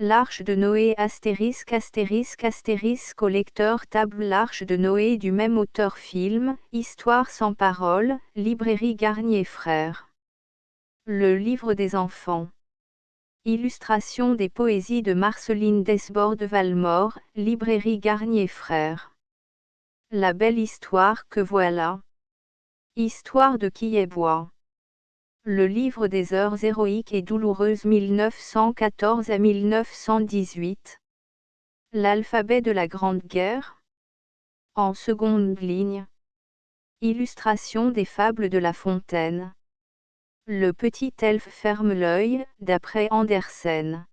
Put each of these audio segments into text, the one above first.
L'Arche de Noé *** au lecteur table. L'Arche de Noé du même auteur. Film, Histoire sans parole, Librairie Garnier Frères. Le livre des enfants. Illustration des poésies de Marceline Desbordes de Valmore, Librairie Garnier Frères. La belle histoire que voilà. Histoire de qui est bois. Le livre des heures héroïques et douloureuses 1914 à 1918. L'alphabet de la Grande Guerre. En seconde ligne. Illustration des fables de La Fontaine. Le petit elfe ferme l'œil, d'après Andersen.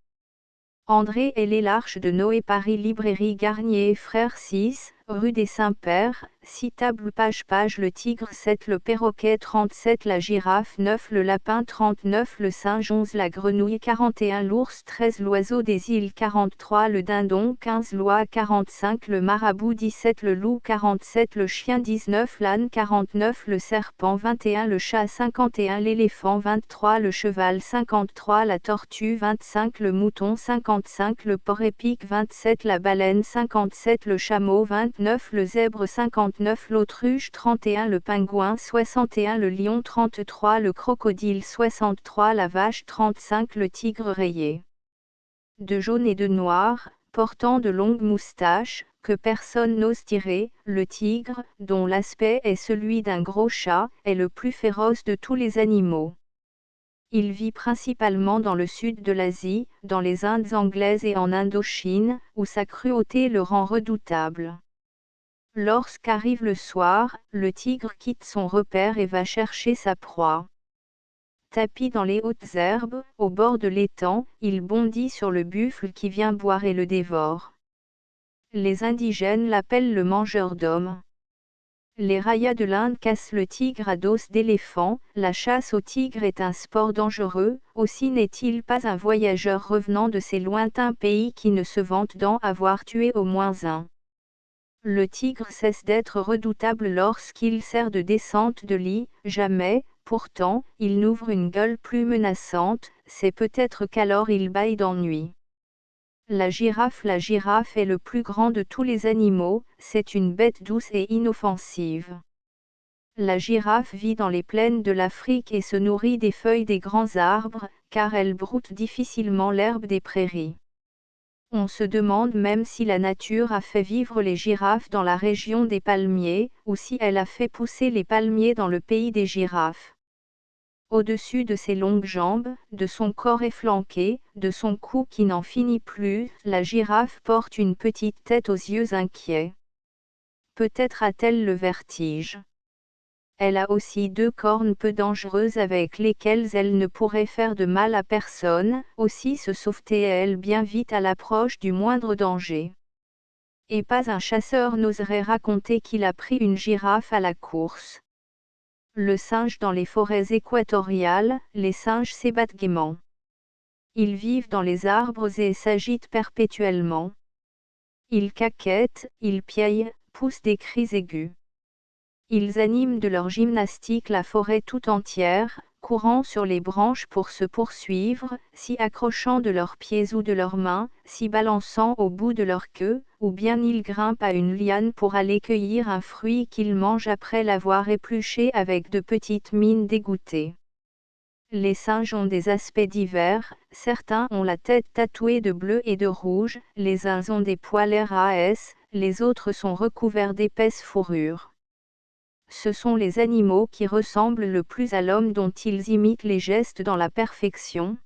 André et l'Arche de Noé. Paris. Librairie Garnier et Frères 6, rue des Saints-Pères, citable. Page. Le tigre 7, le perroquet 37, la girafe 9, le lapin 39, le singe 11, la grenouille 41, l'ours 13, l'oiseau des îles 43, le dindon 15, l'oie 45, le marabout 17, le loup 47, le chien 19, l'âne 49, le serpent 21, le chat 51, l'éléphant 23, le cheval 53, la tortue 25, le mouton 55, le porc-épic 27, la baleine 57, le chameau 29, le zèbre 59, l'autruche 31, le pingouin 61, le lion 33, le crocodile 63, la vache 35, le tigre rayé de jaune et de noir, portant de longues moustaches, que personne n'ose tirer, le tigre, dont l'aspect est celui d'un gros chat, est le plus féroce de tous les animaux. Il vit principalement dans le sud de l'Asie, dans les Indes anglaises et en Indochine, où sa cruauté le rend redoutable. Lorsqu'arrive le soir, le tigre quitte son repère et va chercher sa proie. Tapi dans les hautes herbes, au bord de l'étang, il bondit sur le buffle qui vient boire et le dévore. Les indigènes l'appellent le mangeur d'hommes. Les rayas de l'Inde cassent le tigre à dos d'éléphant. La chasse au tigre est un sport dangereux, aussi n'est-il pas un voyageur revenant de ces lointains pays qui ne se vante d'en avoir tué au moins un. Le tigre cesse d'être redoutable lorsqu'il sert de descente de lit, jamais, pourtant, il n'ouvre une gueule plus menaçante, c'est peut-être qu'alors il bâille d'ennui. La girafe est le plus grand de tous les animaux, c'est une bête douce et inoffensive. La girafe vit dans les plaines de l'Afrique et se nourrit des feuilles des grands arbres, car elle broute difficilement l'herbe des prairies. On se demande même si la nature a fait vivre les girafes dans la région des palmiers, ou si elle a fait pousser les palmiers dans le pays des girafes. Au-dessus de ses longues jambes, de son corps efflanqué, de son cou qui n'en finit plus, la girafe porte une petite tête aux yeux inquiets. Peut-être a-t-elle le vertige. Elle a aussi 2 cornes peu dangereuses avec lesquelles elle ne pourrait faire de mal à personne, aussi se sauve-t-elle bien vite à l'approche du moindre danger. Et pas un chasseur n'oserait raconter qu'il a pris une girafe à la course. Le singe dans les forêts équatoriales, les singes s'ébattent gaiement. Ils vivent dans les arbres et s'agitent perpétuellement. Ils caquettent, ils piaillent, poussent des cris aigus. Ils animent de leur gymnastique la forêt tout entière, courant sur les branches pour se poursuivre, s'y accrochant de leurs pieds ou de leurs mains, s'y balançant au bout de leur queue, ou bien ils grimpent à une liane pour aller cueillir un fruit qu'ils mangent après l'avoir épluché avec de petites mines dégoûtées. Les singes ont des aspects divers, certains ont la tête tatouée de bleu et de rouge, les uns ont des poils ras, les autres sont recouverts d'épaisses fourrures. Ce sont les animaux qui ressemblent le plus à l'homme dont ils imitent les gestes dans la perfection.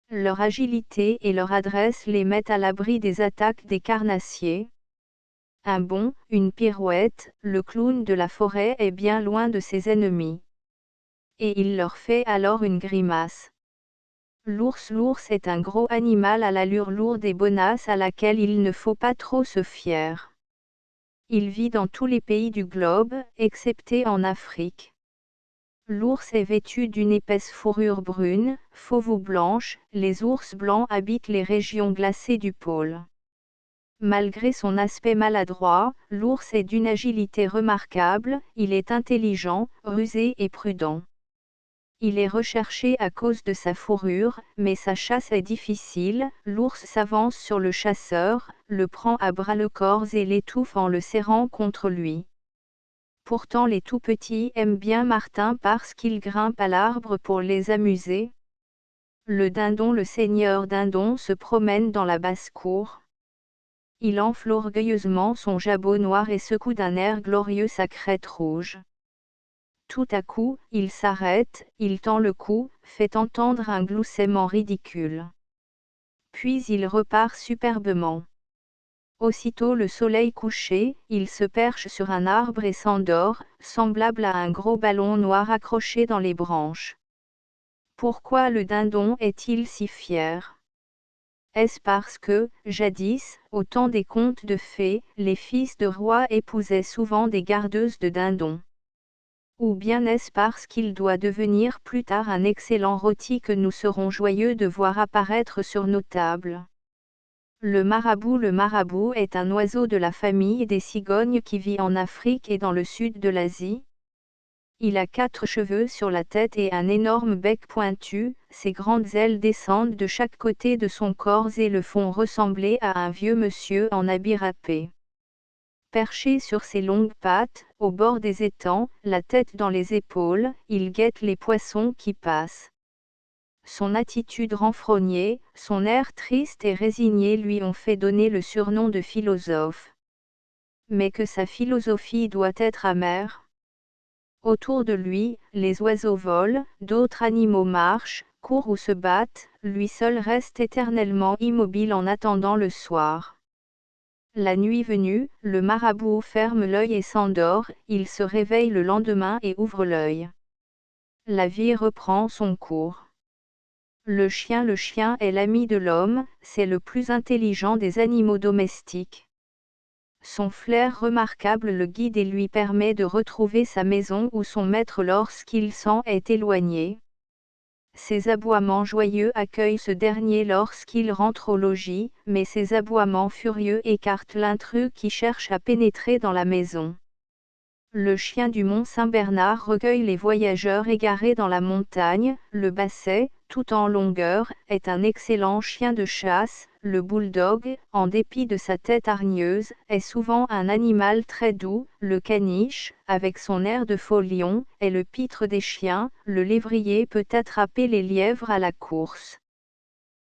Leur agilité et leur adresse les mettent à l'abri des attaques des carnassiers. Un bond, une pirouette, le clown de la forêt est bien loin de ses ennemis. Et il leur fait alors une grimace. L'ours est un gros animal à l'allure lourde et bonasse à laquelle il ne faut pas trop se fier. Il vit dans tous les pays du globe, excepté en Afrique. L'ours est vêtu d'une épaisse fourrure brune, fauve ou blanche, les ours blancs habitent les régions glacées du pôle. Malgré son aspect maladroit, l'ours est d'une agilité remarquable, il est intelligent, rusé et prudent. Il est recherché à cause de sa fourrure, mais sa chasse est difficile. L'ours s'avance sur le chasseur, le prend à bras-le-corps et l'étouffe en le serrant contre lui. Pourtant les tout-petits aiment bien Martin parce qu'il grimpe à l'arbre pour les amuser. Le dindon, le seigneur dindon, se promène dans la basse-cour. Il enfle orgueilleusement son jabot noir et secoue d'un air glorieux sa crête rouge. Tout à coup, il s'arrête, il tend le cou, fait entendre un gloussaiment ridicule. Puis il repart superbement. Aussitôt le soleil couché, il se perche sur un arbre et s'endort, semblable à un gros ballon noir accroché dans les branches. Pourquoi le dindon est-il si fier? Est-ce parce que, jadis, au temps des contes de fées, les fils de rois épousaient souvent des gardeuses de dindons? Ou bien est-ce parce qu'il doit devenir plus tard un excellent rôti que nous serons joyeux de voir apparaître sur nos tables? Le marabout est un oiseau de la famille des cigognes qui vit en Afrique et dans le sud de l'Asie. Il a 4 cheveux sur la tête et un énorme bec pointu, ses grandes ailes descendent de chaque côté de son corps et le font ressembler à un vieux monsieur en habit râpé. Perché sur ses longues pattes, au bord des étangs, la tête dans les épaules, il guette les poissons qui passent. Son attitude renfrognée, son air triste et résigné lui ont fait donner le surnom de philosophe. Mais que sa philosophie doit être amère. Autour de lui, les oiseaux volent, d'autres animaux marchent, courent ou se battent, lui seul reste éternellement immobile en attendant le soir. La nuit venue, le marabout ferme l'œil et s'endort, il se réveille le lendemain et ouvre l'œil. La vie reprend son cours. Le chien est l'ami de l'homme, c'est le plus intelligent des animaux domestiques. Son flair remarquable le guide et lui permet de retrouver sa maison ou son maître lorsqu'il s'en est éloigné. Ses aboiements joyeux accueillent ce dernier lorsqu'il rentre au logis, mais ses aboiements furieux écartent l'intrus qui cherche à pénétrer dans la maison. Le chien du Mont Saint-Bernard recueille les voyageurs égarés dans la montagne. Le basset, tout en longueur, est un excellent chien de chasse. Le bulldog, en dépit de sa tête hargneuse, est souvent un animal très doux. Le caniche, avec son air de faux lion, est le pitre des chiens. Le lévrier peut attraper les lièvres à la course.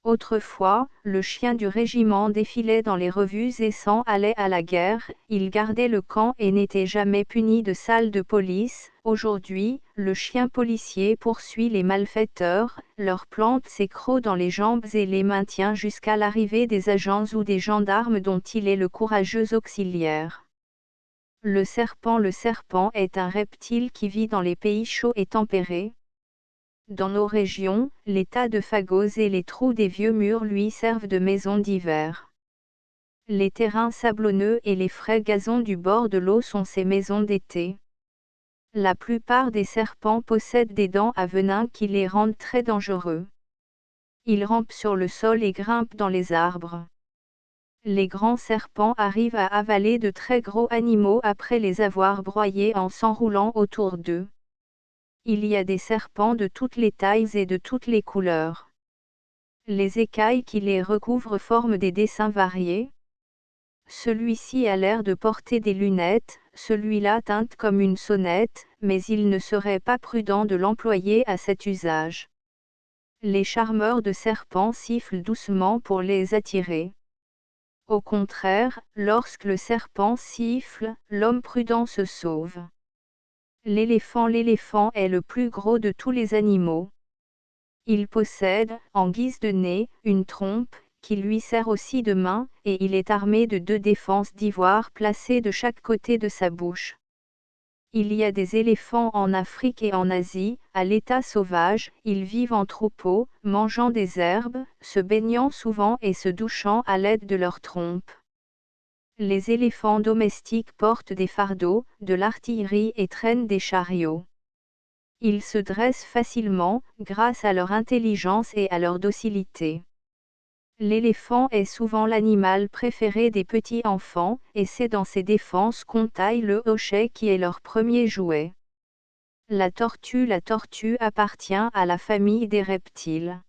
Autrefois, le chien du régiment défilait dans les revues et s'en allait à la guerre, il gardait le camp et n'était jamais puni de salle de police. Aujourd'hui, le chien policier poursuit les malfaiteurs, leur plante ses crocs dans les jambes et les maintient jusqu'à l'arrivée des agents ou des gendarmes dont il est le courageux auxiliaire. Le serpent est un reptile qui vit dans les pays chauds et tempérés. Dans nos régions, les tas de fagots et les trous des vieux murs lui servent de maison d'hiver. Les terrains sablonneux et les frais gazons du bord de l'eau sont ses maisons d'été. La plupart des serpents possèdent des dents à venin qui les rendent très dangereux. Ils rampent sur le sol et grimpent dans les arbres. Les grands serpents arrivent à avaler de très gros animaux après les avoir broyés en s'enroulant autour d'eux. Il y a des serpents de toutes les tailles et de toutes les couleurs. Les écailles qui les recouvrent forment des dessins variés. Celui-ci a l'air de porter des lunettes, celui-là teinte comme une sonnette, mais il ne serait pas prudent de l'employer à cet usage. Les charmeurs de serpents sifflent doucement pour les attirer. Au contraire, lorsque le serpent siffle, l'homme prudent se sauve. L'éléphant est le plus gros de tous les animaux. Il possède, en guise de nez, une trompe, qui lui sert aussi de main, et il est armé de 2 défenses d'ivoire placées de chaque côté de sa bouche. Il y a des éléphants en Afrique et en Asie, à l'état sauvage, ils vivent en troupeaux, mangeant des herbes, se baignant souvent et se douchant à l'aide de leur trompe. Les éléphants domestiques portent des fardeaux, de l'artillerie et traînent des chariots. Ils se dressent facilement, grâce à leur intelligence et à leur docilité. L'éléphant est souvent l'animal préféré des petits enfants, et c'est dans ses défenses qu'on taille le hochet qui est leur premier jouet. La tortue appartient à la famille des reptiles.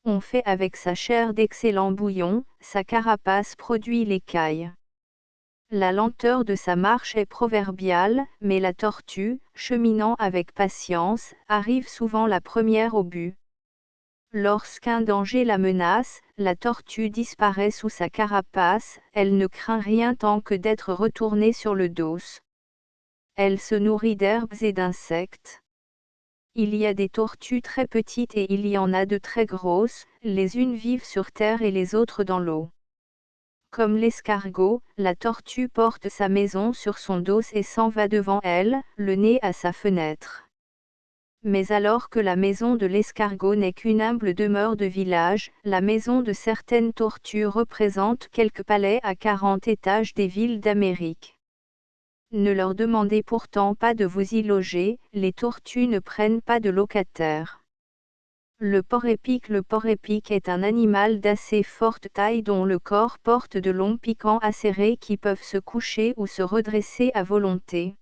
On fait avec sa chair d'excellents bouillons, sa carapace produit l'écaille. La lenteur de sa marche est proverbiale, mais la tortue, cheminant avec patience, arrive souvent la première au but. Lorsqu'un danger la menace, la tortue disparaît sous sa carapace, elle ne craint rien tant que d'être retournée sur le dos. Elle se nourrit d'herbes et d'insectes. Il y a des tortues très petites et il y en a de très grosses, les unes vivent sur terre et les autres dans l'eau. Comme l'escargot, la tortue porte sa maison sur son dos et s'en va devant elle, le nez à sa fenêtre. Mais alors que la maison de l'escargot n'est qu'une humble demeure de village, la maison de certaines tortues représente quelques palais à 40 étages des villes d'Amérique. Ne leur demandez pourtant pas de vous y loger, les tortues ne prennent pas de locataires. Le porc-épic est un animal d'assez forte taille dont le corps porte de longs piquants acérés qui peuvent se coucher ou se redresser à volonté.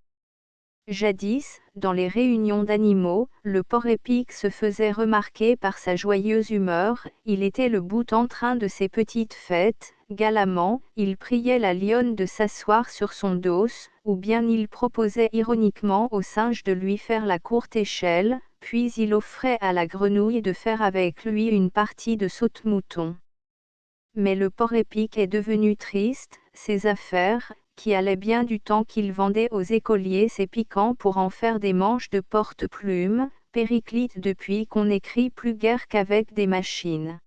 Jadis, dans les réunions d'animaux, le porc-épic se faisait remarquer par sa joyeuse humeur, il était le bout en train de ses petites fêtes, galamment, il priait la lionne de s'asseoir sur son dos, ou bien il proposait ironiquement au singe de lui faire la courte échelle, puis il offrait à la grenouille de faire avec lui une partie de saute-mouton. Mais le porc-épic est devenu triste, ses affaires, qui allaient bien du temps qu'il vendait aux écoliers ses piquants pour en faire des manches de porte-plumes, périclitent depuis qu'on n'écrit plus guère qu'avec des machines.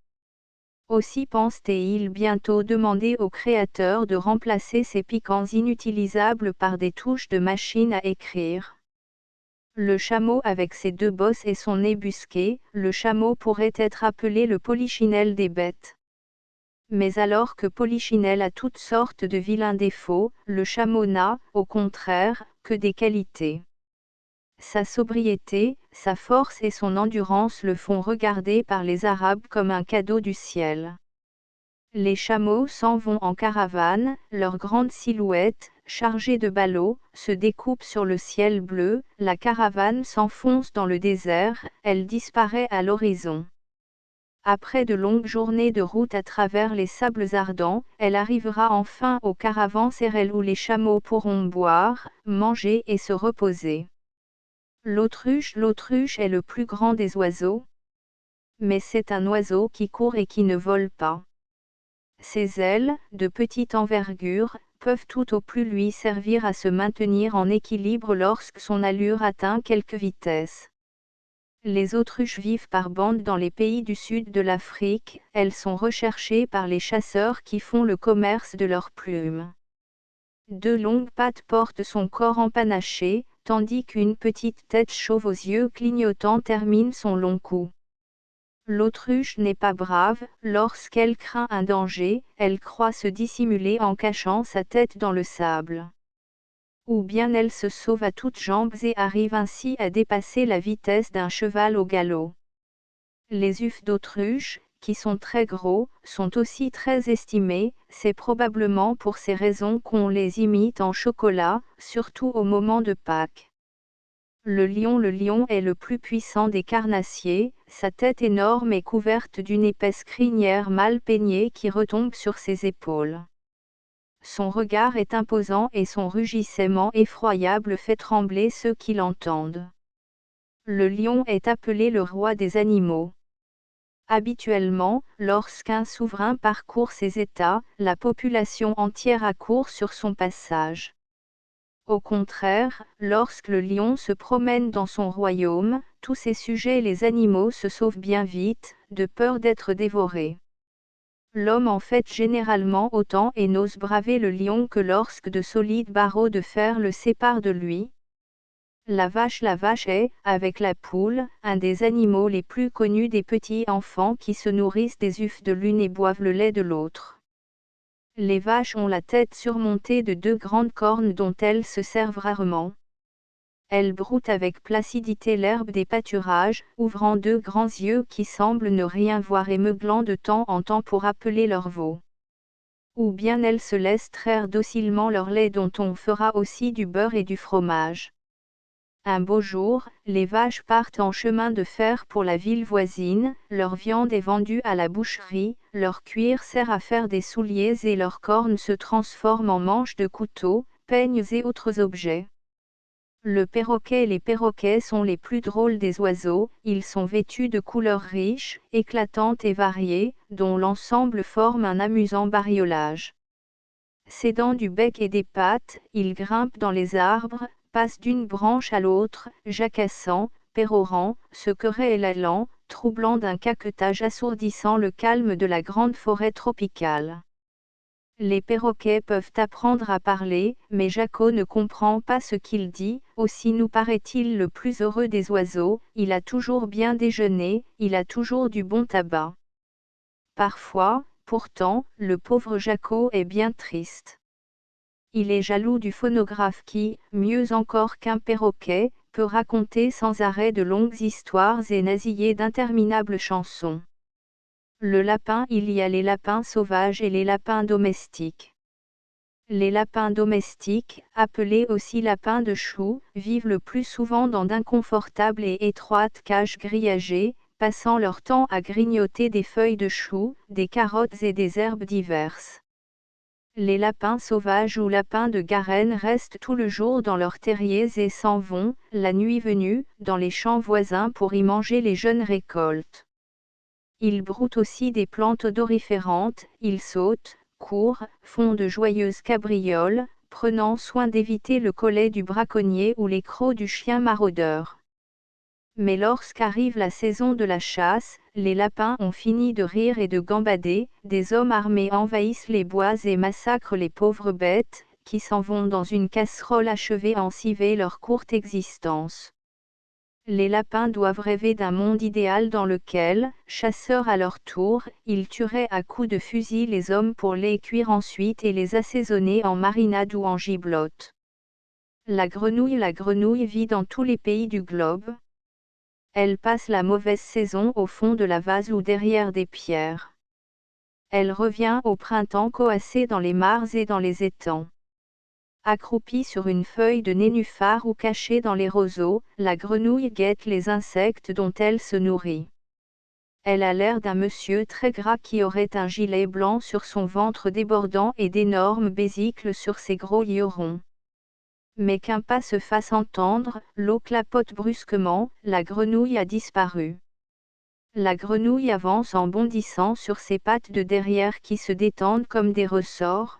Aussi pense-t-il bientôt demander au créateur de remplacer ces piquants inutilisables par des touches de machine à écrire. Le chameau avec ses deux bosses et son nez busqué, le chameau pourrait être appelé le polichinelle des bêtes. Mais alors que Polichinelle a toutes sortes de vilains défauts, le chameau n'a, au contraire, que des qualités. Sa sobriété, sa force et son endurance le font regarder par les Arabes comme un cadeau du ciel. Les chameaux s'en vont en caravane, leur grande silhouette, chargée de ballots, se découpe sur le ciel bleu, la caravane s'enfonce dans le désert, elle disparaît à l'horizon. Après de longues journées de route à travers les sables ardents, elle arrivera enfin au caravansérail où les chameaux pourront boire, manger et se reposer. L'autruche est le plus grand des oiseaux. Mais c'est un oiseau qui court et qui ne vole pas. Ses ailes, de petite envergure, peuvent tout au plus lui servir à se maintenir en équilibre lorsque son allure atteint quelque vitesse. Les autruches vivent par bandes dans les pays du sud de l'Afrique, elles sont recherchées par les chasseurs qui font le commerce de leurs plumes. Deux longues pattes portent son corps empanaché, tandis qu'une petite tête chauve aux yeux clignotants termine son long cou. L'autruche n'est pas brave, lorsqu'elle craint un danger, elle croit se dissimuler en cachant sa tête dans le sable. Ou bien elle se sauve à toutes jambes et arrive ainsi à dépasser la vitesse d'un cheval au galop. Les œufs d'autruche, qui sont très gros, sont aussi très estimés, c'est probablement pour ces raisons qu'on les imite en chocolat, surtout au moment de Pâques. Le lion est le plus puissant des carnassiers, sa tête énorme est couverte d'une épaisse crinière mal peignée qui retombe sur ses épaules. Son regard est imposant et son rugissement effroyable fait trembler ceux qui l'entendent. Le lion est appelé le roi des animaux. Habituellement, lorsqu'un souverain parcourt ses États, la population entière accourt sur son passage. Au contraire, lorsque le lion se promène dans son royaume, tous ses sujets et les animaux se sauvent bien vite, de peur d'être dévorés. L'homme en fait généralement autant et n'ose braver le lion que lorsque de solides barreaux de fer le séparent de lui. La vache est, avec la poule, un des animaux les plus connus des petits enfants qui se nourrissent des œufs de l'une et boivent le lait de l'autre. Les vaches ont la tête surmontée de deux grandes cornes dont elles se servent rarement. Elles broutent avec placidité l'herbe des pâturages, ouvrant deux grands yeux qui semblent ne rien voir et meuglant de temps en temps pour appeler leurs veaux. Ou bien elles se laissent traire docilement leur lait dont on fera aussi du beurre et du fromage. Un beau jour, les vaches partent en chemin de fer pour la ville voisine, leur viande est vendue à la boucherie, leur cuir sert à faire des souliers et leurs cornes se transforment en manches de couteaux, peignes et autres objets. Le perroquet. Les perroquets sont les plus drôles des oiseaux, ils sont vêtus de couleurs riches, éclatantes et variées, dont l'ensemble forme un amusant bariolage. S'aidant du bec et des pattes, ils grimpent dans les arbres, passent d'une branche à l'autre, jacassant, pérorant, se querellant, troublant d'un caquetage assourdissant le calme de la grande forêt tropicale. Les perroquets peuvent apprendre à parler, mais Jacko ne comprend pas ce qu'il dit, aussi nous paraît-il le plus heureux des oiseaux, il a toujours bien déjeuné, il a toujours du bon tabac. Parfois, pourtant, le pauvre Jacko est bien triste. Il est jaloux du phonographe qui, mieux encore qu'un perroquet, peut raconter sans arrêt de longues histoires et nasiller d'interminables chansons. Le lapin. Il y a les lapins sauvages et les lapins domestiques. Les lapins domestiques, appelés aussi lapins de chou, vivent le plus souvent dans d'inconfortables et étroites cages grillagées, passant leur temps à grignoter des feuilles de chou, des carottes et des herbes diverses. Les lapins sauvages ou lapins de Garenne restent tout le jour dans leurs terriers et s'en vont, la nuit venue, dans les champs voisins pour y manger les jeunes récoltes. Ils broutent aussi des plantes odoriférantes, ils sautent, courent, font de joyeuses cabrioles, prenant soin d'éviter le collet du braconnier ou les crocs du chien maraudeur. Mais lorsqu'arrive la saison de la chasse, les lapins ont fini de rire et de gambader, des hommes armés envahissent les bois et massacrent les pauvres bêtes, qui s'en vont dans une casserole achevée en civet leur courte existence. Les lapins doivent rêver d'un monde idéal dans lequel, chasseurs à leur tour, ils tueraient à coups de fusil les hommes pour les cuire ensuite et les assaisonner en marinade ou en giblotte. La grenouille vit dans tous les pays du globe. Elle passe la mauvaise saison au fond de la vase ou derrière des pierres. Elle revient au printemps coassée dans les mares et dans les étangs. Accroupie sur une feuille de nénuphar ou cachée dans les roseaux, la grenouille guette les insectes dont elle se nourrit. Elle a l'air d'un monsieur très gras qui aurait un gilet blanc sur son ventre débordant et d'énormes besicles sur ses gros yeux ronds. Mais qu'un pas se fasse entendre, l'eau clapote brusquement, la grenouille a disparu. La grenouille avance en bondissant sur ses pattes de derrière qui se détendent comme des ressorts.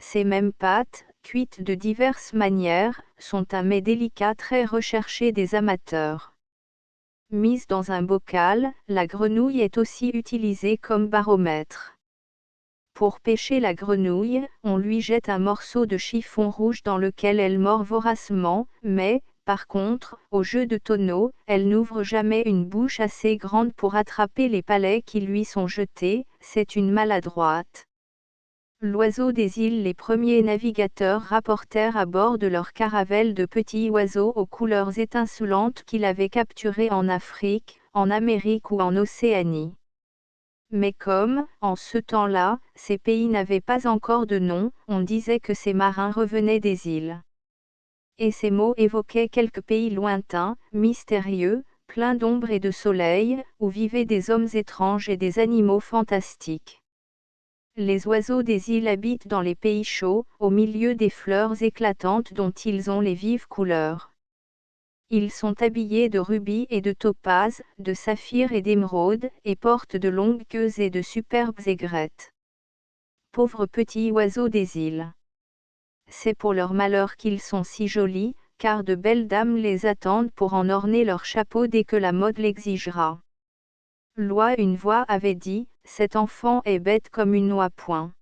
Ces mêmes pattes, cuites de diverses manières, sont un mets délicat très recherché des amateurs. Mise dans un bocal, la grenouille est aussi utilisée comme baromètre. Pour pêcher la grenouille, on lui jette un morceau de chiffon rouge dans lequel elle mord voracement, mais, par contre, au jeu de tonneau, elle n'ouvre jamais une bouche assez grande pour attraper les palais qui lui sont jetés, c'est une maladroite. L'oiseau des îles. Les premiers navigateurs rapportèrent à bord de leur caravelle de petits oiseaux aux couleurs étincelantes qu'ils avaient capturés en Afrique, en Amérique ou en Océanie. Mais comme, en ce temps-là, ces pays n'avaient pas encore de nom, on disait que ces marins revenaient des îles. Et ces mots évoquaient quelques pays lointains, mystérieux, pleins d'ombre et de soleil, où vivaient des hommes étranges et des animaux fantastiques. Les oiseaux des îles habitent dans les pays chauds, au milieu des fleurs éclatantes dont ils ont les vives couleurs. Ils sont habillés de rubis et de topazes, de saphirs et d'émeraudes, et portent de longues queues et de superbes aigrettes. Pauvres petits oiseaux des îles. C'est pour leur malheur qu'ils sont si jolis, car de belles dames les attendent pour en orner leur chapeau dès que la mode l'exigera. Une voix avait dit, cet enfant est bête comme une noix point.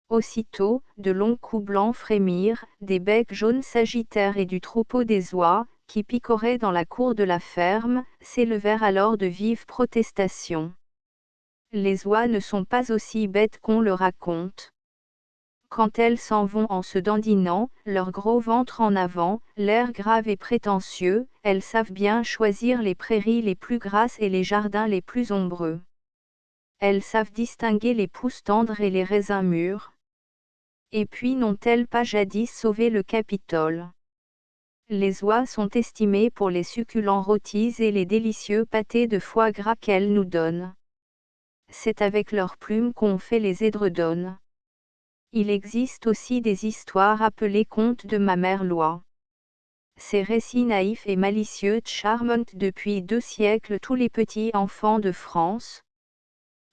Aussitôt, de longs cous blancs frémirent, des becs jaunes s'agitèrent et du troupeau des oies, qui picoraient dans la cour de la ferme, s'élevèrent alors de vives protestations. Les oies ne sont pas aussi bêtes qu'on le raconte. Quand elles s'en vont en se dandinant, leur gros ventre en avant, l'air grave et prétentieux, elles savent bien choisir les prairies les plus grasses et les jardins les plus ombreux. Elles savent distinguer les pousses tendres et les raisins mûrs. Et puis n'ont-elles pas jadis sauvé le Capitole? Les oies sont estimées pour les succulents rôtis et les délicieux pâtés de foie gras qu'elles nous donnent. C'est avec leurs plumes qu'on fait les édredons. Il existe aussi des histoires appelées contes de ma mère Loi. Ces récits naïfs et malicieux charment depuis 2 siècles tous les petits enfants de France.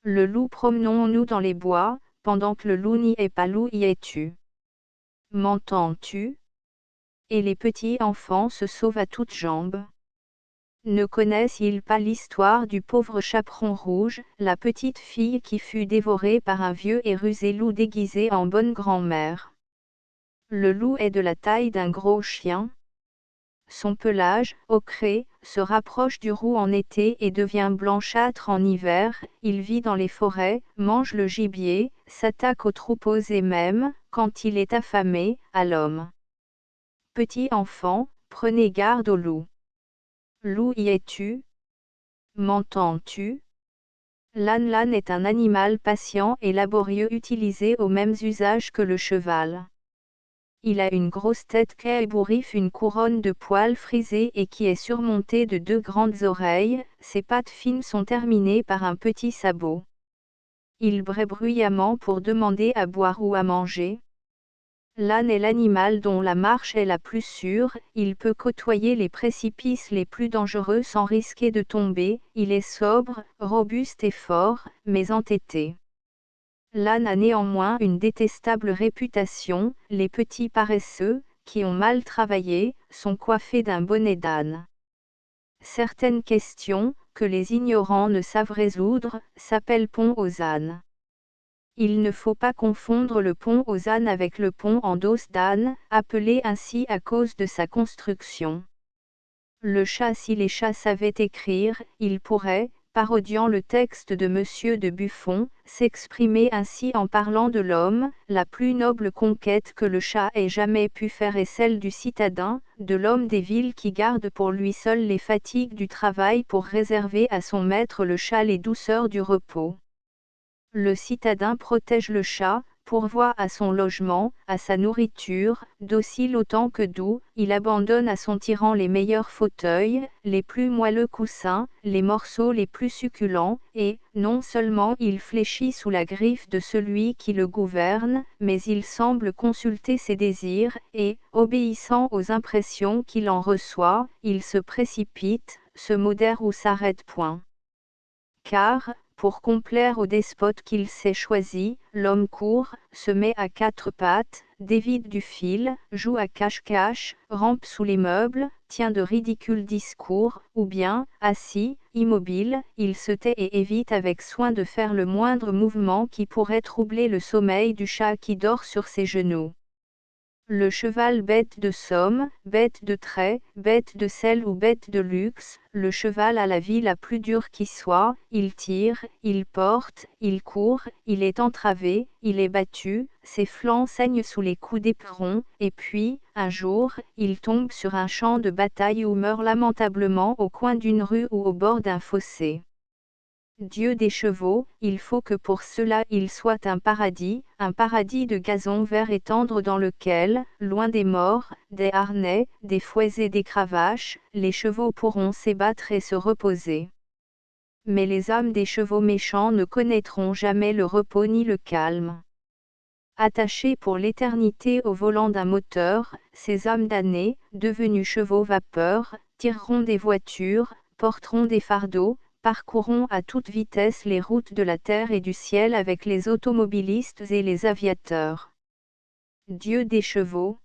Le loup promenons-nous dans les bois, pendant que le loup n'y est pas, loup y es-tu? M'entends-tu? Et les petits enfants se sauvent à toutes jambes. Ne connaissent-ils pas l'histoire du pauvre chaperon rouge, la petite fille qui fut dévorée par un vieux et rusé loup déguisé en bonne grand-mère? Le loup est de la taille d'un gros chien. Son pelage, ocré, se rapproche du roux en été et devient blanchâtre en hiver. Il vit dans les forêts, mange le gibier, s'attaque aux troupeaux et même, quand il est affamé, à l'homme. Petit enfant, prenez garde au loup. Loup y es-tu? M'entends-tu? L'âne est un animal patient et laborieux utilisé aux mêmes usages que le cheval. Il a une grosse tête qui ébouriffe une couronne de poils frisés et qui est surmontée de 2 grandes oreilles, ses pattes fines sont terminées par un petit sabot. Il braie bruyamment pour demander à boire ou à manger. L'âne est l'animal dont la marche est la plus sûre, il peut côtoyer les précipices les plus dangereux sans risquer de tomber, il est sobre, robuste et fort, mais entêté. L'âne a néanmoins une détestable réputation, les petits paresseux, qui ont mal travaillé, sont coiffés d'un bonnet d'âne. Certaines questions, que les ignorants ne savent résoudre, s'appellent pont aux ânes. Il ne faut pas confondre le pont aux ânes avec le pont en dos d'âne, appelé ainsi à cause de sa construction. Le chat, si les chats savaient écrire, il pourrait, parodiant le texte de Monsieur de Buffon, s'exprimer ainsi en parlant de l'homme: la plus noble conquête que le chat ait jamais pu faire est celle du citadin, de l'homme des villes qui garde pour lui seul les fatigues du travail pour réserver à son maître le chat les douceurs du repos. Le citadin protège le chat, pourvoit à son logement, à sa nourriture, docile autant que doux, il abandonne à son tyran les meilleurs fauteuils, les plus moelleux coussins, les morceaux les plus succulents, et, non seulement il fléchit sous la griffe de celui qui le gouverne, mais il semble consulter ses désirs, et, obéissant aux impressions qu'il en reçoit, il se précipite, se modère ou s'arrête point. Car, pour complaire au despote qu'il s'est choisi, l'homme court, se met à 4 pattes, dévide du fil, joue à cache-cache, rampe sous les meubles, tient de ridicules discours, ou bien, assis, immobile, il se tait et évite avec soin de faire le moindre mouvement qui pourrait troubler le sommeil du chat qui dort sur ses genoux. Le cheval, bête de somme, bête de trait, bête de selle ou bête de luxe, le cheval a la vie la plus dure qui soit, il tire, il porte, il court, il est entravé, il est battu, ses flancs saignent sous les coups d'éperon, et puis, un jour, il tombe sur un champ de bataille ou meurt lamentablement au coin d'une rue ou au bord d'un fossé. Dieu des chevaux, il faut que pour cela il soit un paradis de gazon vert et tendre dans lequel, loin des morts, des harnais, des fouets et des cravaches, les chevaux pourront s'ébattre et se reposer. Mais les âmes des chevaux méchants ne connaîtront jamais le repos ni le calme. Attachés pour l'éternité au volant d'un moteur, ces âmes damnées, devenus chevaux vapeur, tireront des voitures, porteront des fardeaux, parcourront à toute vitesse les routes de la terre et du ciel avec les automobilistes et les aviateurs. Dieu des chevaux,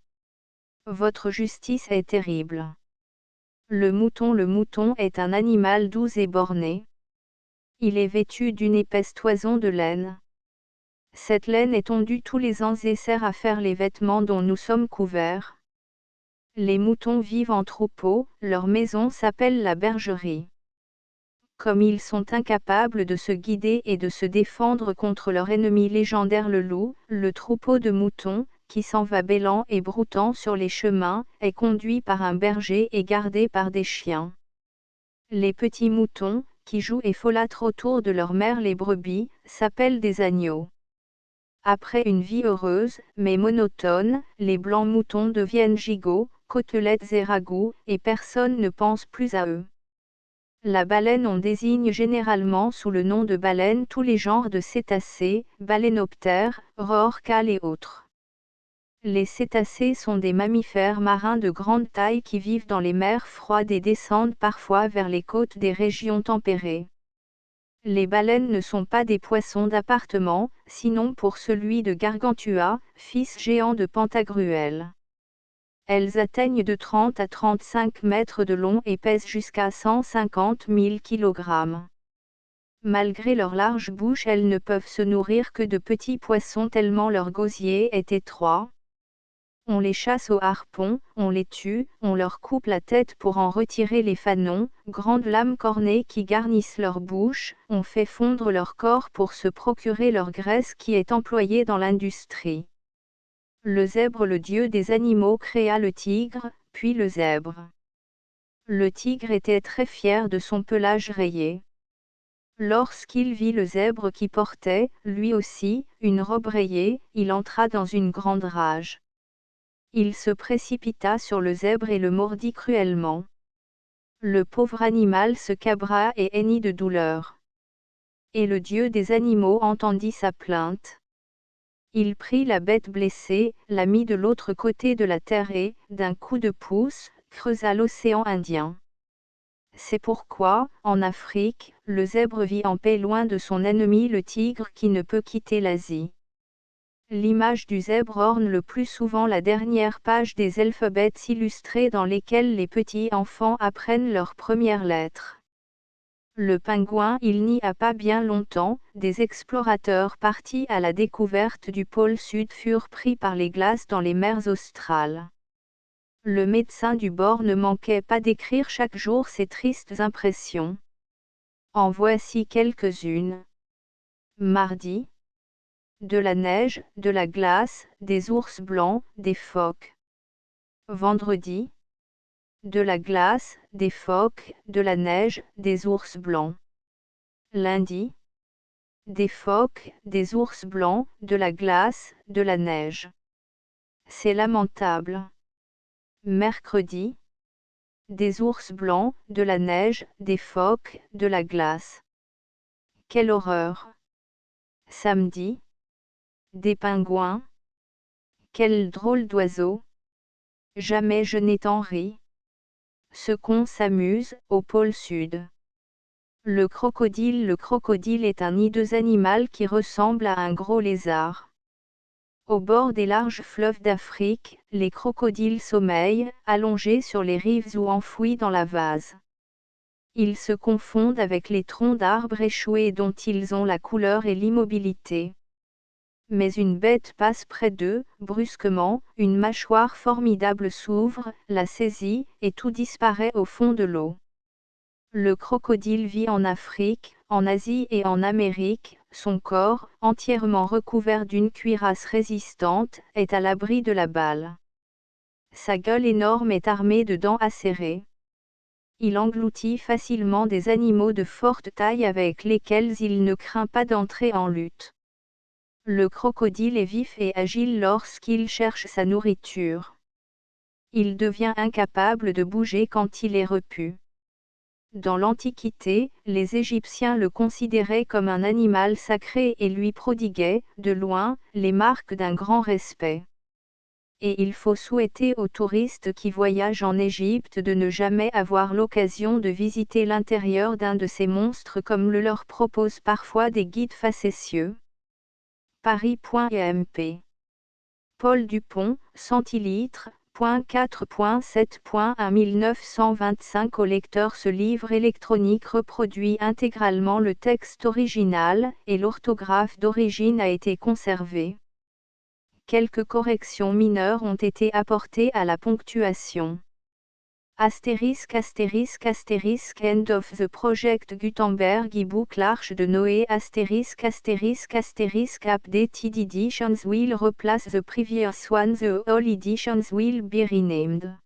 votre justice est terrible. Le mouton est un animal doux et borné. Il est vêtu d'une épaisse toison de laine. Cette laine est tondue tous les ans et sert à faire les vêtements dont nous sommes couverts. Les moutons vivent en troupeau, leur maison s'appelle la bergerie. Comme ils sont incapables de se guider et de se défendre contre leur ennemi légendaire le loup, le troupeau de moutons, qui s'en va bêlant et broutant sur les chemins, est conduit par un berger et gardé par des chiens. Les petits moutons, qui jouent et folâtrent autour de leur mère les brebis, s'appellent des agneaux. Après une vie heureuse, mais monotone, les blancs moutons deviennent gigots, côtelettes et ragoûts, et personne ne pense plus à eux. La baleine, on désigne généralement sous le nom de baleine tous les genres de cétacés, baleinoptères, rorquals et autres. Les cétacés sont des mammifères marins de grande taille qui vivent dans les mers froides et descendent parfois vers les côtes des régions tempérées. Les baleines ne sont pas des poissons d'appartement, sinon pour celui de Gargantua, fils géant de Pantagruel. Elles atteignent de 30 à 35 mètres de long et pèsent jusqu'à 150 000 kg. Malgré leur large bouche, elles ne peuvent se nourrir que de petits poissons tellement leur gosier est étroit. On les chasse au harpon, on les tue, on leur coupe la tête pour en retirer les fanons, grandes lames cornées qui garnissent leur bouche, on fait fondre leur corps pour se procurer leur graisse qui est employée dans l'industrie. Le zèbre, le dieu des animaux, créa le tigre, puis le zèbre. Le tigre était très fier de son pelage rayé. Lorsqu'il vit le zèbre qui portait, lui aussi, une robe rayée, il entra dans une grande rage. Il se précipita sur le zèbre et le mordit cruellement. Le pauvre animal se cabra et hennit de douleur. Et le dieu des animaux entendit sa plainte. Il prit la bête blessée, la mit de l'autre côté de la terre et, d'un coup de pouce, creusa l'océan Indien. C'est pourquoi, en Afrique, le zèbre vit en paix loin de son ennemi le tigre qui ne peut quitter l'Asie. L'image du zèbre orne le plus souvent la dernière page des alphabets illustrés dans lesquels les petits enfants apprennent leurs premières lettres. Le pingouin. Il n'y a pas bien longtemps, des explorateurs partis à la découverte du pôle Sud furent pris par les glaces dans les mers australes. Le médecin du bord ne manquait pas d'écrire chaque jour ses tristes impressions. En voici quelques-unes. Mardi. De la neige, de la glace, des ours blancs, des phoques. Vendredi. De la glace, des phoques, de la neige, des ours blancs. Lundi. Des phoques, des ours blancs, de la glace, de la neige. C'est lamentable. Mercredi. Des ours blancs, de la neige, des phoques, de la glace. Quelle horreur! Samedi. Des pingouins. Quel drôle d'oiseau! Jamais je n'ai tant ri. Ce qu'on s'amuse, au pôle Sud. Le crocodile est un hideux animal qui ressemble à un gros lézard. Au bord des larges fleuves d'Afrique, les crocodiles sommeillent, allongés sur les rives ou enfouis dans la vase. Ils se confondent avec les troncs d'arbres échoués dont ils ont la couleur et l'immobilité. Mais une bête passe près d'eux, brusquement, une mâchoire formidable s'ouvre, la saisit, et tout disparaît au fond de l'eau. Le crocodile vit en Afrique, en Asie et en Amérique, son corps, entièrement recouvert d'une cuirasse résistante, est à l'abri de la balle. Sa gueule énorme est armée de dents acérées. Il engloutit facilement des animaux de forte taille avec lesquels il ne craint pas d'entrer en lutte. Le crocodile est vif et agile lorsqu'il cherche sa nourriture. Il devient incapable de bouger quand il est repu. Dans l'Antiquité, les Égyptiens le considéraient comme un animal sacré et lui prodiguaient, de loin, les marques d'un grand respect. Et il faut souhaiter aux touristes qui voyagent en Égypte de ne jamais avoir l'occasion de visiter l'intérieur d'un de ces monstres comme le leur proposent parfois des guides facétieux. Paris.emp. Paul Dupont, centilitres, .4.7.1 1925 au lecteur. Ce livre électronique reproduit intégralement le texte original, et l'orthographe d'origine a été conservée. Quelques corrections mineures ont été apportées à la ponctuation. Astérisque astérisque astérisque End of the Project Gutenberg e-book L'Arche de Noé astérisque astérisque astérisque Updated editions will replace the previous one. The all editions will be renamed.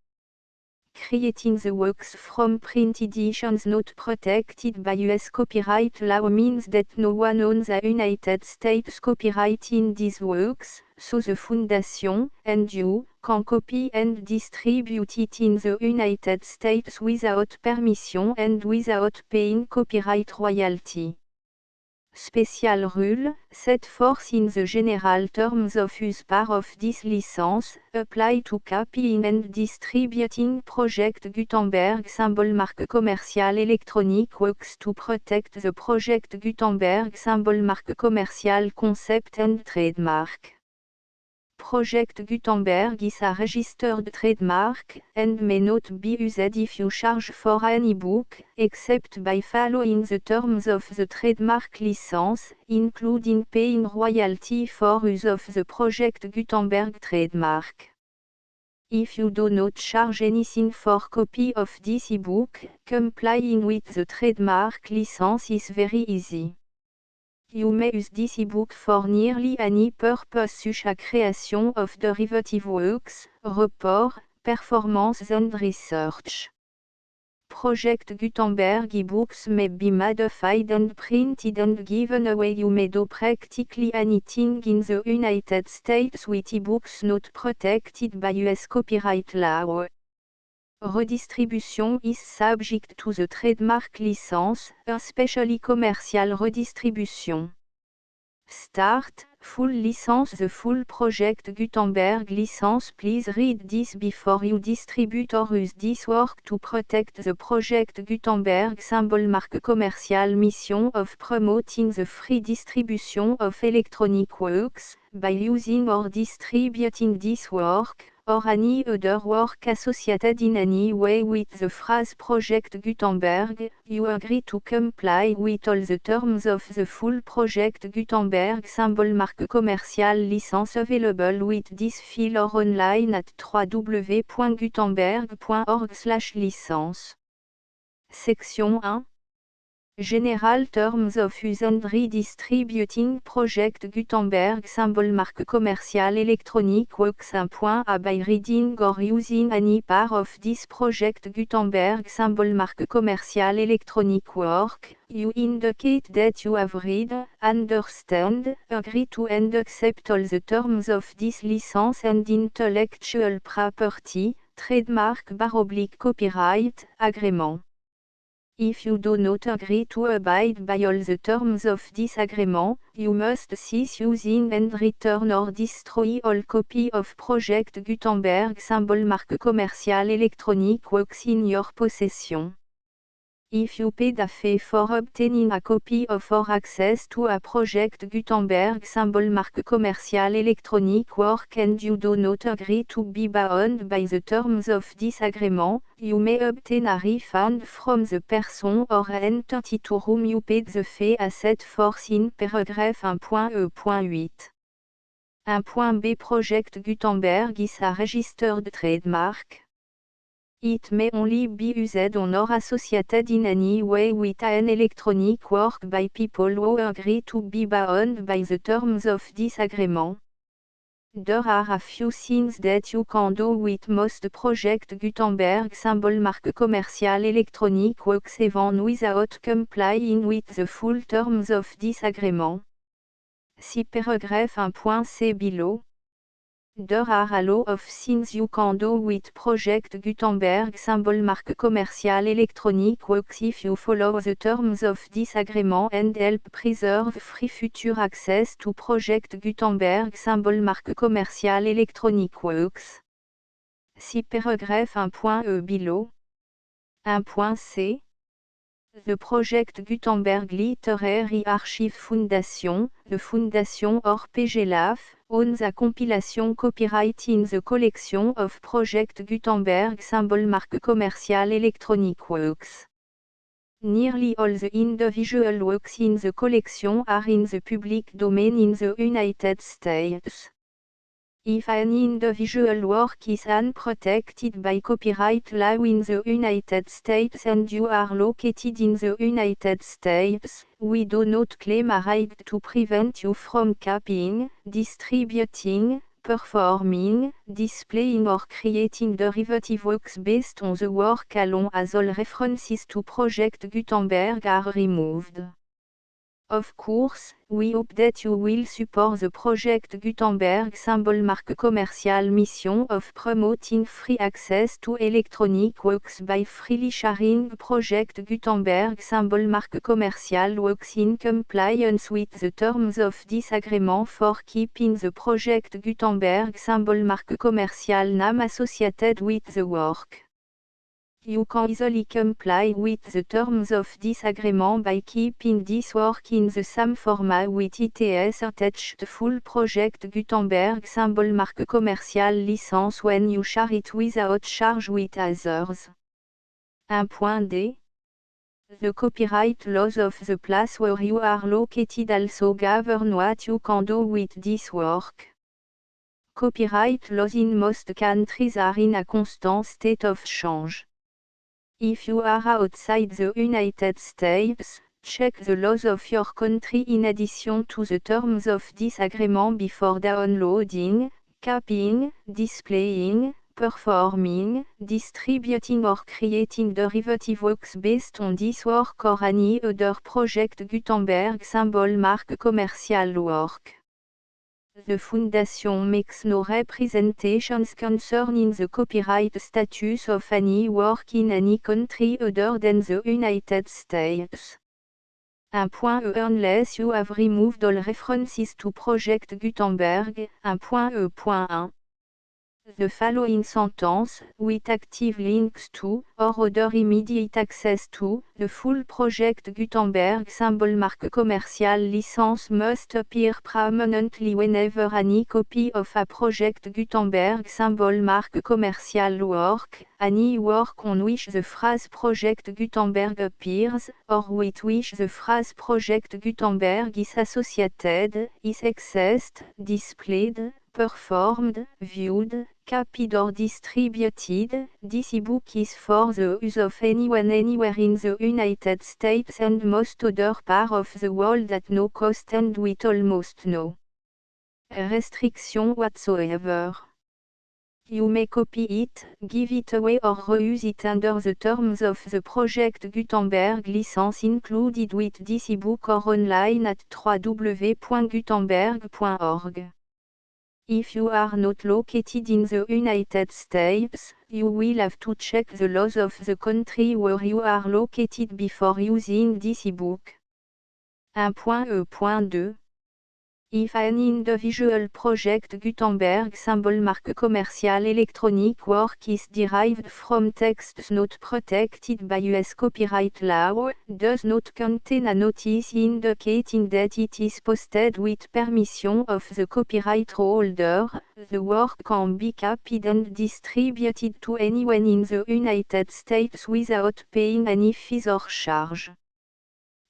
Creating the works from print editions not protected by US copyright law means that no one owns the United States copyright in these works, so the Foundation, and you, can copy and distribute it in the United States without permission and without paying copyright royalty. Special rule, set forth in the general terms of use part of this license, apply to copying and distributing Project Gutenberg symbol marque commerciale Electronic Works to protect the Project Gutenberg symbol marque commerciale concept and trademark. Project Gutenberg is a registered trademark, and may not be used if you charge for an e-book, except by following the terms of the trademark license, including paying royalty for use of the Project Gutenberg trademark. If you do not charge anything for copy of this e-book, complying with the trademark license is very easy. You may use this ebook for nearly any purpose such as creation of derivative works, report, performance and research. Project Gutenberg ebooks may be modified and printed and given away. You may do practically anything in the United States with ebooks not protected by US copyright law. Redistribution is subject to the trademark license, especially commercial redistribution. Start, full license. The full Project Gutenberg license. Please read this before you distribute or use this work to protect the Project Gutenberg symbol marque commerciale mission of promoting the free distribution of electronic works, by using or distributing this work, or any other work associated in any way with the phrase Project Gutenberg. You agree to comply with all the terms of the full Project Gutenberg symbol marque commerciale license available with this file or online at www.gutenberg.org/licence. Section 1. General Terms of Use and Redistributing Project Gutenberg symbol marque commerciale Electronic Works. 1.a By reading or using any part of this Project Gutenberg symbol marque commerciale Electronic Work, you indicate that you have read, understand, agree to and accept all the terms of this license and intellectual property, trademark/copyright, agreement. If you do not agree to abide by all the terms of this agreement, you must cease using and return or destroy all copy of Project Gutenberg symbol marque commerciale Electronic Works in your possession. If you paid a fee for obtaining a copy of or access to a Project Gutenberg symbol marque commerciale Electronic Work and you do not agree to be bound by the terms of this agreement, you may obtain a refund from the person or entity to whom you paid the fee as set forth in paragraph 1.e.8. 1.b Project Gutenberg is a registered trademark. It may only be used on or associated in any way with an electronic work by people who agree to be bound by the terms of this agreement. There are a few things that you can do with most Project Gutenberg symbol marque commerciale Electronic Works even without complying with the full terms of this agreement. See paragraph 1.c below. There are a lot of things you can do with Project Gutenberg symbol marque commerciale Electronic Works if you follow the terms of this agreement and help preserve free future access to Project Gutenberg symbol marque commerciale Electronic Works. See paragraph 1.e below. 1.c. The Project Gutenberg Literary Archive Foundation, the Foundation or PGLAF, owns a compilation copyright in the collection of Project Gutenberg symbol marque commerciale Electronic Works. Nearly all the individual works in the collection are in the public domain in the United States. If an individual work is unprotected by copyright law in the United States and you are located in the United States, we do not claim a right to prevent you from copying, distributing, performing, displaying or creating derivative works based on the work alone as all references to Project Gutenberg are removed. Of course, we hope that you will support the project Gutenberg symbol marque commercial mission of promoting free access to electronic works by freely sharing project Gutenberg symbol marque commercial works in compliance with the terms of this agreement for keeping the project Gutenberg symbol marque commercial name associated with the work. You can easily comply with the terms of this agreement by keeping this work in the same format with its attached full project Gutenberg symbol marque commercial license when you share it without charge with others. 1.d. The copyright laws of the place where you are located also govern what you can do with this work. Copyright laws in most countries are in a constant state of change. If you are outside the United States, check the laws of your country in addition to the terms of this agreement before downloading, copying, displaying, performing, distributing or creating derivative works based on this work or any other project Gutenberg symbol marque commercial work. The Foundation makes no representations concerning the copyright status of any work in any country other than the United States. 1.e Unless you have removed all references to Project Gutenberg. 1.e.1. The following sentence, with active links to, or other immediate access to, the full Project Gutenberg symbol marque commercial license must appear prominently whenever any copy of a Project Gutenberg symbol marque commercial work, any work on which the phrase Project Gutenberg appears, or with which the phrase Project Gutenberg is associated, is accessed, displayed, performed, viewed, copied or distributed. This ebook is for the use of anyone anywhere in the United States and most other parts of the world at no cost and with almost no restriction whatsoever. You may copy it, give it away or reuse it under the terms of the Project Gutenberg license included with this ebook or online at www.gutenberg.org. If you are not located in the United States, you will have to check the laws of the country where you are located before using this ebook. 1.e.2. If an individual project Gutenberg symbol marque commercial electronic work is derived from texts not protected by US copyright law, does not contain a notice indicating that it is posted with permission of the copyright holder, the work can be copied and distributed to anyone in the United States without paying any fees or charge.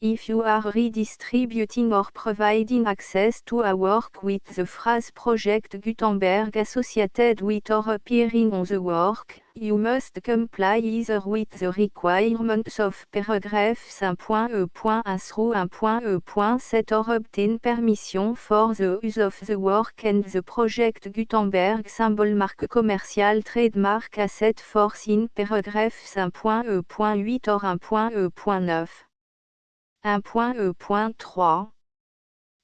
If you are redistributing or providing access to a work with the phrase Project Gutenberg associated with or appearing on the work, you must comply either with the requirements of paragraphs 1.e.1 through 1.e.7 or obtain permission for the use of the work and the Project Gutenberg symbol marque commercial trademark as set forth in paragraphs 1.e.8 or 1.e.9. 1.e.3.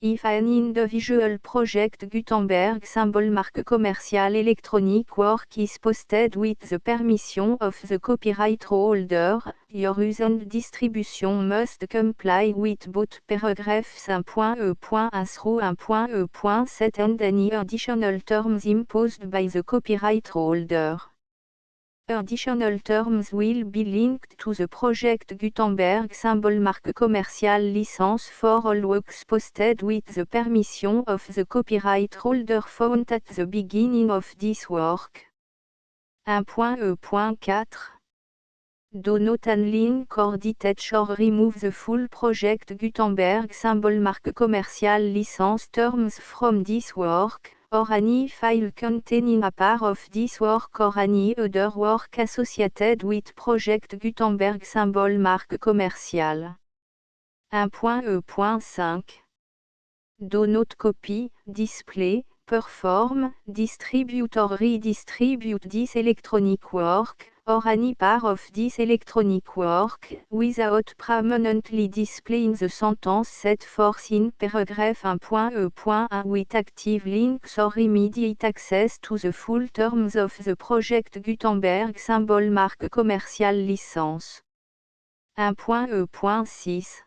If an individual project Gutenberg symbol marque commercial electronic work is posted with the permission of the copyright holder, your use and distribution must comply with both paragraphs 1.e.1 through 1.e.7 and any additional terms imposed by the copyright holder. Additional terms will be linked to the Project Gutenberg symbol marque commercial license for all works posted with the permission of the copyright holder found at the beginning of this work. 1.e.4. Do not unlink or detach or remove the full Project Gutenberg symbol marque commercial license terms from this work, or any file containing a part of this work or any other work associated with Project Gutenberg symbol marque commercial. 1.e.5. Do not copy, display, perform, distribute or redistribute this electronic work, or any part of this electronic work, without permanently displaying the sentence set forth in paragraph 1.e.1 with active links or immediate access to the full terms of the project Gutenberg symbol marque commerciale licence. 1.e.6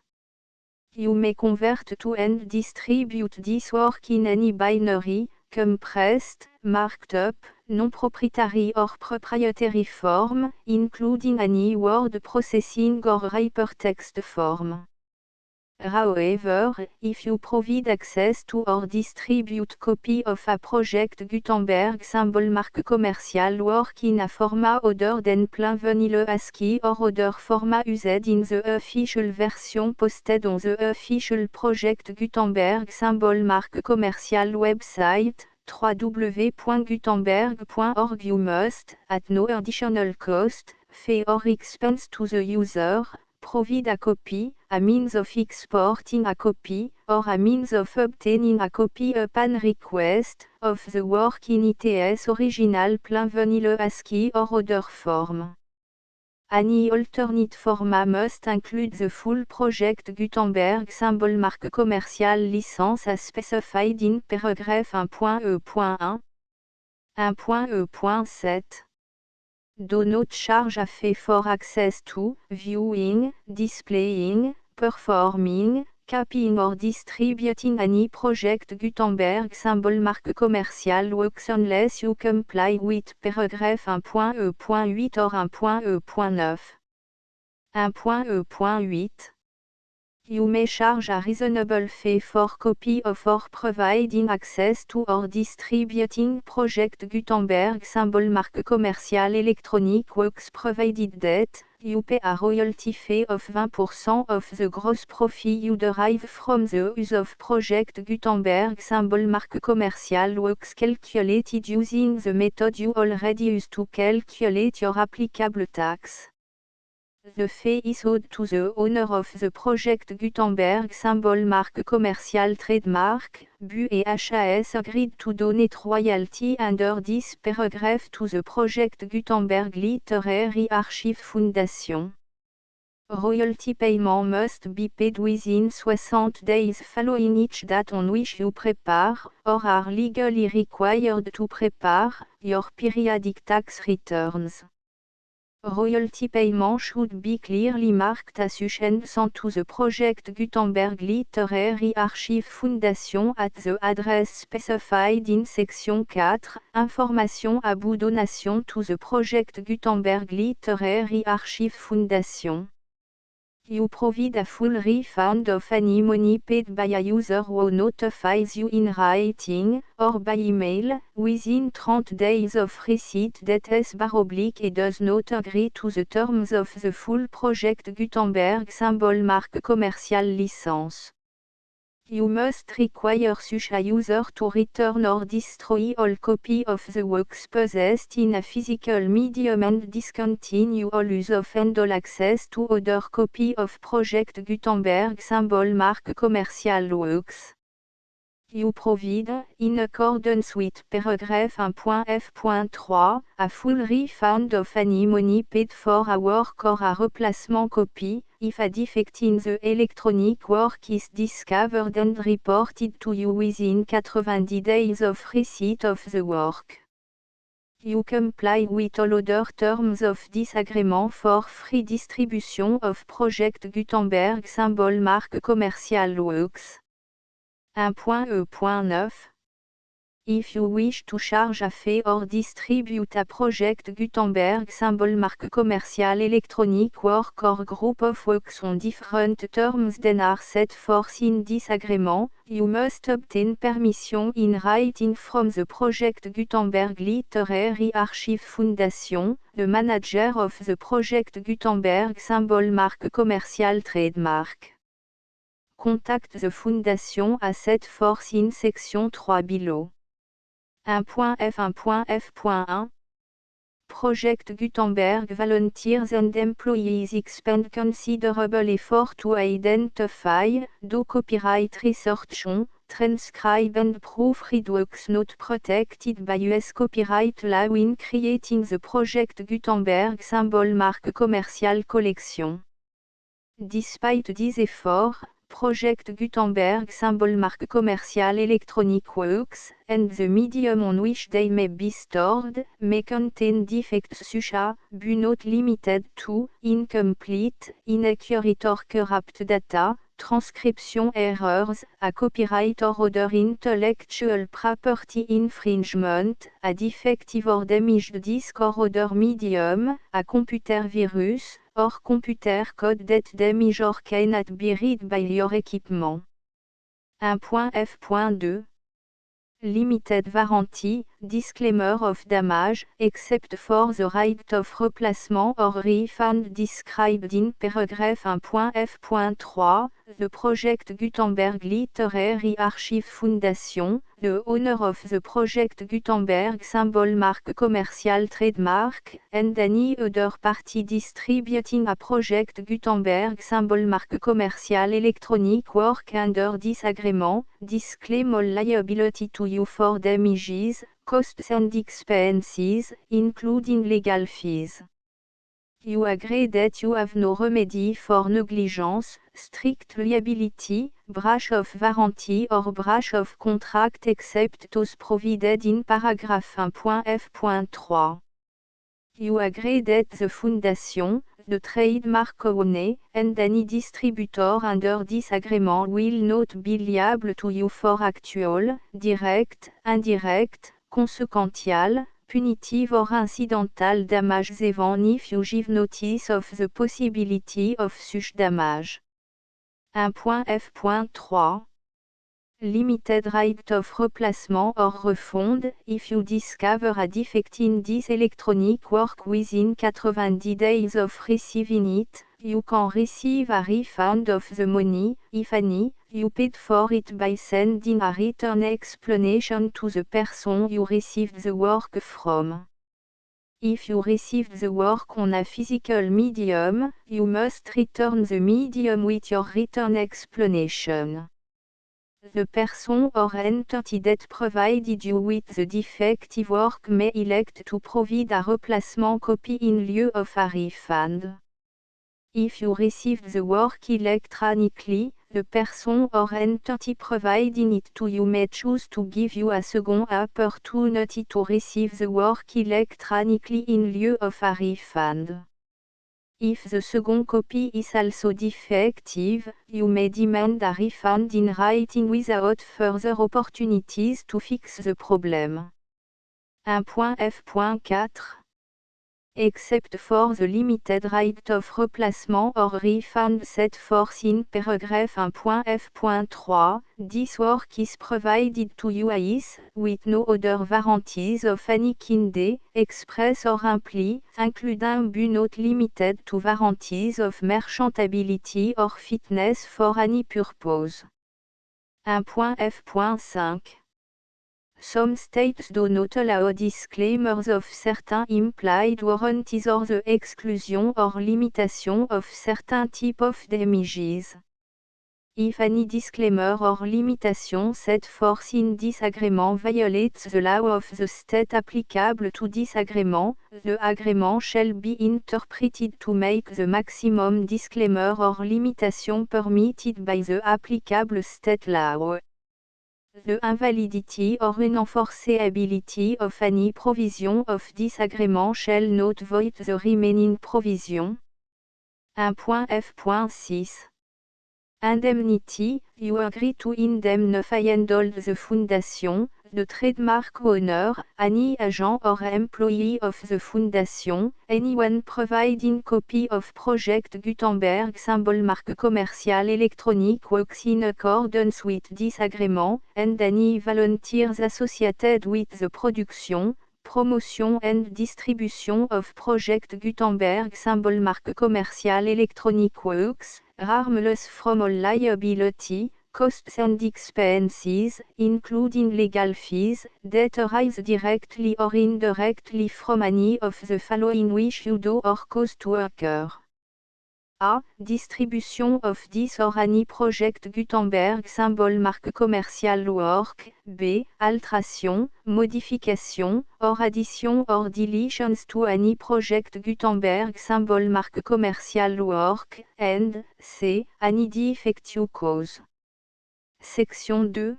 You may convert to and distribute this work in any binary, compressed, marked up, non-proprietary or proprietary form, including any word processing or hypertext form. However, if you provide access to or distribute copy of a project Gutenberg symbol marque commercial work in a format other than plain vanilla ASCII or other format used in the official version posted on the official project Gutenberg symbol marque commercial website, www.gutenberg.org you must, at no additional cost, fee or expense to the user, provide a copy, a means of exporting a copy, or a means of obtaining a copy upon request, of the work in its original plain vanilla ASCII or other form. Any alternate format must include the full project Gutenberg symbol marque commerciale licence as specified in paragraph 1.e.1. 1.e.7 Do not charge a fee for access to, viewing, displaying, performing, copying or distributing any project Gutenberg symbol marque commercial works unless you comply with paragraph 1.e.8 or 1.e.9. 1.e.8 You may charge a reasonable fee for copy of or providing access to or distributing project Gutenberg symbol marque commercial electronic works provided that you pay a royalty fee of 20% of the gross profit you derive from the use of project Gutenberg symbol marque commercial works calculated using the method you already use to calculate your applicable tax. The fee is owed to the owner of the project Gutenberg symbol marque commercial trademark, BU et HAS agreed to donate royalty under this paragraph to the project Gutenberg Literary Archive Foundation. Royalty payment must be paid within 60 days following each date on which you prepare, or are legally required to prepare, your periodic tax returns. Royalty payment should be clearly marked as sent to the project Gutenberg Literary Archive Foundation at the address specified in section 4, Information about donation to the project Gutenberg Literary Archive Foundation. You provide a full refund of any money paid by a user who notifies you in writing, or by email, within 30 days of receipt that // does not agree to the terms of the full project Gutenberg symbol marque commercial licence. You must require such a user to return or destroy all copy of the works possessed in a physical medium and discontinue all use of and all access to other copy of project Gutenberg symbol marque commercial works. You provide, in accordance with paragraph 1.f.3, a full refund of any money paid for a work or a replacement copy, if a defect in the electronic work is discovered and reported to you within 90 days of receipt of the work. You comply with all other terms of this agreement for free distribution of project Gutenberg symbol marque commercial works. 1.e.9 If you wish to charge a fee or distribute a project Gutenberg symbol marque commercial electronic work or group of works on different terms than are set forth in this agreement, you must obtain permission in writing from the project Gutenberg Literary Archive Foundation, the manager of the project Gutenberg symbol marque commercial trademark. Contact the Foundation as set forth in section 3 below. 1.f.1.f.1 Project Gutenberg volunteers and employees expend considerable effort to identify, do copyright research on, transcribe and proofread works not protected by US copyright law in creating the Project Gutenberg symbol marque commercial collection. Despite these efforts, Project Gutenberg symbol marque commercial electronic works, and the medium on which they may be stored, may contain defects such as, but not limited to, incomplete, inaccurate or corrupt data, transcription errors, a copyright or other intellectual property infringement, a defective or damaged disk or other medium, a computer virus, or computer code that damage or cannot be read by your equipment. 1.f.2 Limited warranty, disclaimer of damage, except for the right of replacement or refund described in paragraph 1.f.3, the Project Gutenberg Literary Archive Foundation, the owner of the Project Gutenberg symbol marque commercial trademark, and any other party distributing a Project Gutenberg symbol marque commercial electronic work under this agreement, disclaim all liability to you for damages, costs and expenses, including legal fees. You agree that you have no remedy for negligence, strict liability, breach of warranty or breach of contract except those provided in paragraph 1.f.3. You agree that the Foundation, the trademark owner, and any distributor under this agreement will not be liable to you for actual, direct, indirect, consequential, punitive or incidental damages even if you give notice of the possibility of such damage. 1.f.3 Limited right of replacement or refund, if you discover a defect in this electronic work within 90 days of receiving it, you can receive a refund of the money, if any, you paid for it by sending a written explanation to the person you received the work from. If you received the work on a physical medium, you must return the medium with your written explanation. The person or entity that provided you with the defective work may elect to provide a replacement copy in lieu of a refund. If you received the work electronically, the person or entity providing it to you may choose to give you a second opportunity to receive the work electronically in lieu of a refund. If the second copy is also defective, you may demand a refund in writing without further opportunities to fix the problem. 1.f.4 Except for the limited right of replacement or refund set forth in paragraph 1.f.3, this work is provided to you as, with no other warranties of any kind, express or implied, including but not limited to warranties of merchantability or fitness for any purpose. 1.f.5 Some states do not allow disclaimers of certain implied warranties or the exclusion or limitation of certain type of damages. If any disclaimer or limitation set forth in this agreement violates the law of the state applicable to this agreement, the agreement shall be interpreted to make the maximum disclaimer or limitation permitted by the applicable state law. The invalidity or unenforceability of any provision of this agreement shall not void the remaining provision. 1.f.6 Indemnity, you agree to indemnify and hold the Foundation, the trademark owner, any agent or employee of the Foundation, anyone providing copy of Project Gutenberg symbol marque commercial electronic works in accordance with this agreement, and any volunteers associated with the production, promotion and distribution of Project Gutenberg symbol marque commercial electronic works, harmless from all liability, costs and expenses, including legal fees, that arise directly or indirectly from any of the following which you do or cause to occur. A. Distribution of this or any project Gutenberg symbol marque commerciale work. B. Alteration, modification, or addition or deletions to any project Gutenberg symbol marque commerciale work. And C. Any defective cause. Section 2.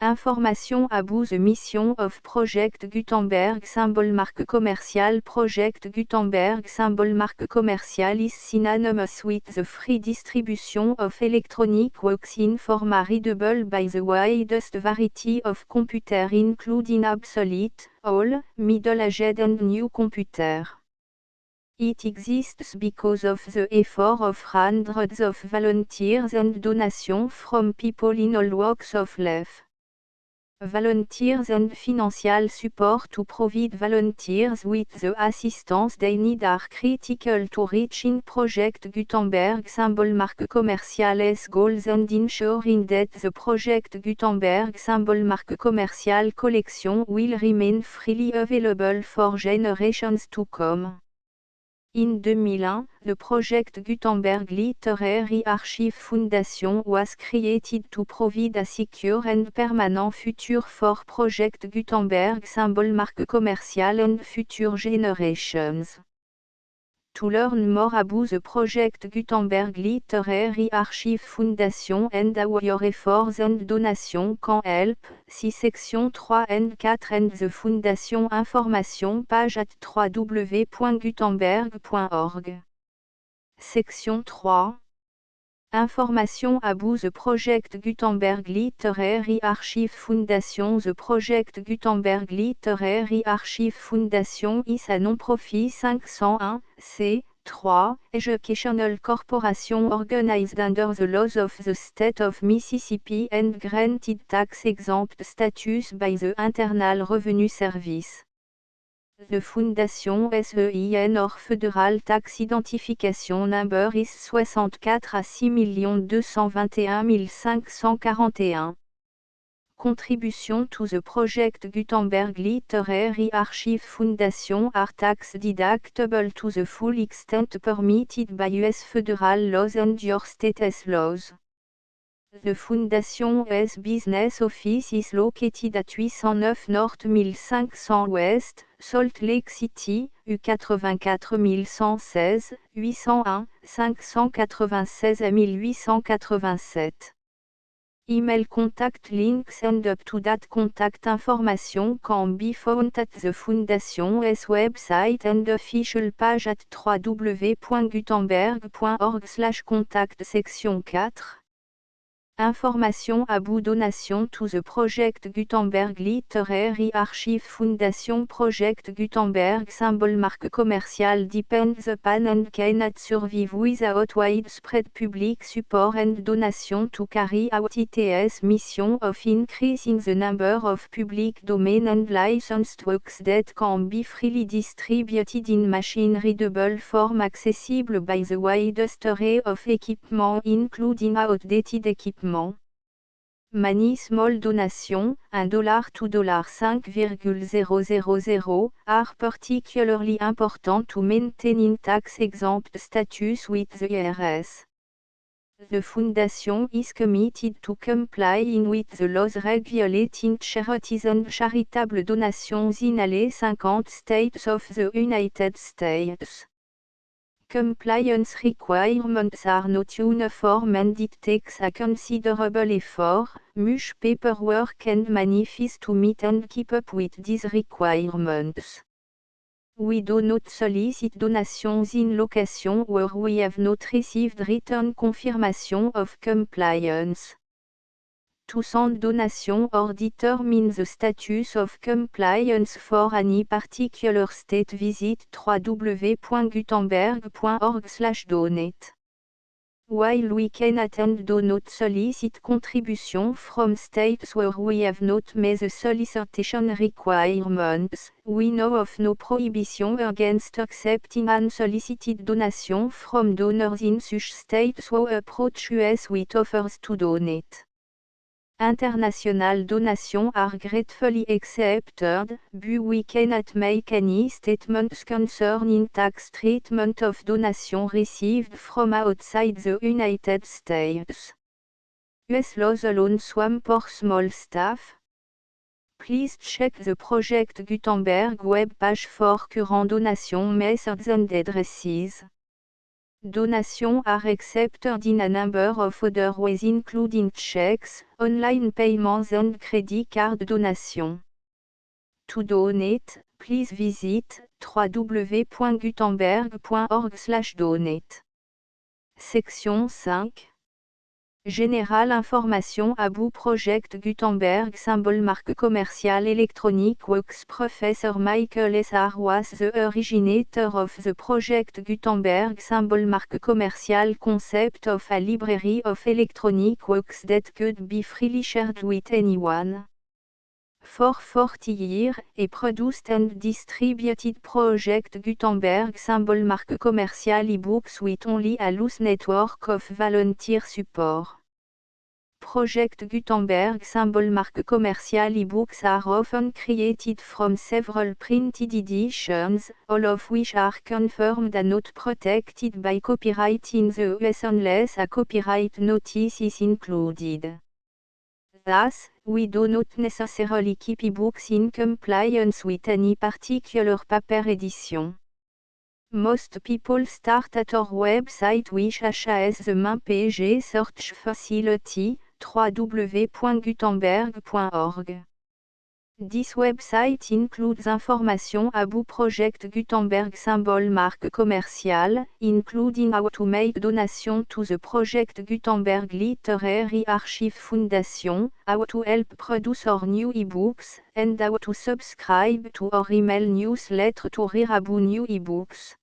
Information about the mission of Project Gutenberg symbol marque commerciale. Project Gutenberg symbol marque commerciale is synonymous with the free distribution of electronic works in format readable by the widest variety of computer including obsolete, old, middle-aged and new computer. It exists because of the effort of hundreds of volunteers and donations from people in all walks of life. Volunteers and financial support to provide volunteers with the assistance they need are critical to reaching Project Gutenberg symbol marque commerciale's goals and ensuring that the Project Gutenberg symbol marque commerciale collection will remain freely available for generations to come. In 2001, the Project Gutenberg Literary Archive Foundation was created to provide a secure and permanent future for Project Gutenberg symbol marque commerciale and future generations. To learn more about the Project Gutenberg Literary Archive Foundation and how your efforts and donations can help, see section 3 and 4 and the Foundation information page at www.gutenberg.org. Section 3. Information about the Project Gutenberg Literary Archive Foundation. The Project Gutenberg Literary Archive Foundation is a non-profit 501(c)(3) educational corporation organized under the laws of the state of Mississippi and granted tax-exempt status by the Internal Revenue Service. The Fondation SEIN or Federal Tax Identification Number is 64 à 6 221 541. Contribution to the Project Gutenberg Literary Archive Foundation are tax deductible to the full extent permitted by U.S. federal laws and your state's laws. The Foundation's business office is located at 809 North 1500 West, Salt Lake City, U84 116, 801, 596 à 1887. Email contact links and up-to-date contact information can be found at the Foundation's website and official page at www.gutenberg.org/contact. Section 4. Information about donation to the Project Gutenberg Literary Archive Foundation. Project Gutenberg symbol marque commerciale depends upon and cannot survive without widespread public support and donation to carry out its mission of increasing the number of public domain and licensed works that can be freely distributed in machine-readable form accessible by the widest array of equipment including outdated equipment. Many small donations, $1 to $5,000, are particularly important to maintaining tax-exempt status with the IRS. The Foundation is committed to complying with the laws regulating charities and charitable donations in all 50 states of the United States. Compliance requirements are not uniform and it takes a considerable effort, much paperwork and money fees to meet and keep up with these requirements. We do not solicit donations in locations where we have not received written confirmation of compliance. To send donation or determine the status of compliance for any particular state, visit www.gutenberg.org/donate. While we cannot and do not solicit contribution from states where we have not met the solicitation requirements, we know of no prohibition against accepting unsolicited donation from donors in such states who approach us with offers to donate. International donations are gratefully accepted, but we cannot make any statements concerning tax treatment of donation received from outside the United States. US laws alone swam for small staff. Please check the Project Gutenberg web page for current donation methods and addresses. Donations are accepted in a number of other ways including checks, online payments and credit card donation. To donate, please visit www.gutenberg.org/donate. Section 5. Générale information about Project Gutenberg symbol marque commerciale électronique Works Professor Michael S.R. was the originator of the Project Gutenberg symbol marque commerciale concept of a library of electronic works that could be freely shared with anyone. For 40 years, a produced and distributed Project Gutenberg symbol marque commerciale ebooks with only a loose network of volunteer support. Project Gutenberg symbol marque commerciale ebooks are often created from several printed editions, all of which are confirmed and not protected by copyright in the US unless a copyright notice is included. Thus, we do not necessarily keep ebooks in compliance with any particular paper edition. Most people start at our website which has the main page search facility, www.gutenberg.org. This website includes information about Project Gutenberg symbol marque commerciale, including how to make donation to the Project Gutenberg Literary Archive Foundation, how to help produce our new ebooks, and how to subscribe to our email newsletter to read about new ebooks.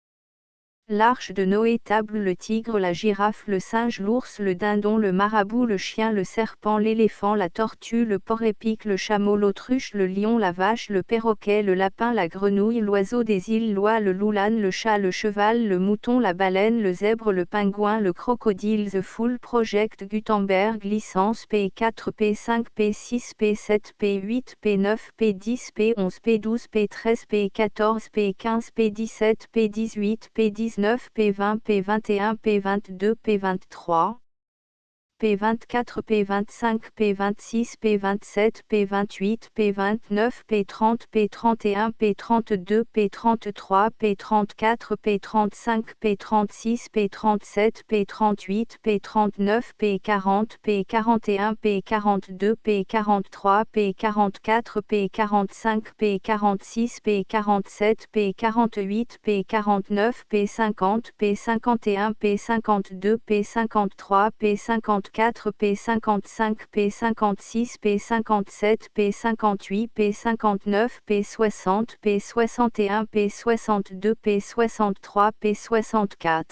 L'Arche de Noé table le tigre, la girafe, le singe, l'ours, le dindon, le marabout, le chien, le serpent, l'éléphant, la tortue, le porc épic, le chameau, l'autruche, le lion, la vache, le perroquet, le lapin, la grenouille, l'oiseau des îles, l'oie, le loup, l'âne, le chat, le cheval, le mouton, la baleine, le zèbre, le pingouin, le crocodile. The Full Project Gutenberg licence P4, P5, P6, P7, P8, P9, P10, P11, P12, P13, P14, P15, P17, P18, P19, P20, P21, P22, P23, P24, P25, P26, P27, P28, P29, P30, P31, P32, P33, P34, P35, P36, P37, P38, P39, P40, P41, P42, P43, P44, P45, P46, P47, P48, P49, P50, P51, P52, P53, P54, P55, P56, P57, P58, P59, P60, P61, P62, P63, P64.